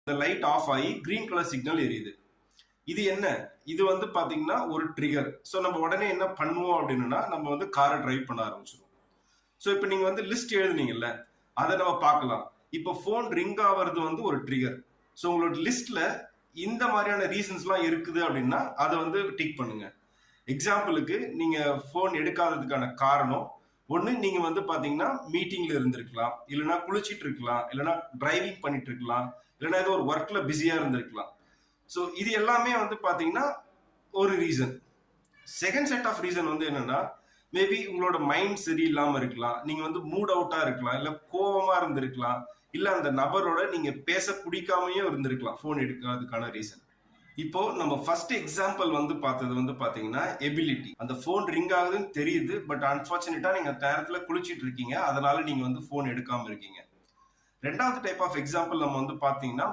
இந்த light off ஆகி green colour signal எரியுது. இது என்ன? இது வந்து பாத்தீங்கன்னா ஒரு ட்ரிகர். ஸோ நம்ம உடனே என்ன பண்ணுவோம் அப்படின்னா நம்ம வந்து காரை டிரைவ் பண்ண ஆரம்பிச்சிடும். ஸோ இப்போ நீங்க வந்து லிஸ்ட் எழுதுனீங்கல்ல, அதை நம்ம பார்க்கலாம். இப்போ ஃபோன் ரிங் ஆகிறது வந்து ஒரு ட்ரிகர். ஸோ உங்களோட லிஸ்ட்ல இந்த மாதிரியான ரீசன்ஸ்லாம் இருக்குது அப்படின்னா அதை வந்து டிக் பண்ணுங்க. எக்ஸாம்பிளுக்கு நீங்க ஃபோன் எடுக்காததுக்கான காரணம் ஒன்று, நீங்க வந்து பாத்தீங்கன்னா மீட்டிங்ல இருந்திருக்கலாம், இல்லைன்னா குளிச்சிட்டு இருக்கலாம், இல்லைன்னா டிரைவிங் பண்ணிட்டு இருக்கலாம், இல்லைன்னா ஏதோ ஒரு ஒர்க்ல பிஸியா இருந்திருக்கலாம். ஸோ இது எல்லாமே வந்து பாத்தீங்கன்னா ஒரு reason. Second set of reason வந்து என்னன்னா, மேபி உங்களோட மைண்ட் சரியில்லாம இருக்கலாம், நீங்க வந்து மூட் அவுட்டா இருக்கலாம், இல்ல கோவமா இருந்திருக்கலாம், இல்ல அந்த நபரோட நீங்க பேச பிடிக்காமையும் இருந்திருக்கலாம் ஃபோன் எடுக்காததுக்கான ரீசன். இப்போ நம்ம ஃபர்ஸ்ட் எக்ஸாம்பிள் வந்து பார்த்தது வந்து பாத்தீங்கன்னா எபிலிட்டி. அந்த ஃபோன் ரிங் ஆகுதுன்னு தெரியுது, பட் அன்பார்ச்சுனேட்டா நீங்க நேரத்துல குளிச்சிட்டு இருக்கீங்க, அதனால நீங்க வந்து ஃபோன் எடுக்காம இருக்கீங்க. ரெண்டாவது டைப் ஆஃப் எக்ஸாம்பிள் நம்ம வந்து பாத்தீங்கன்னா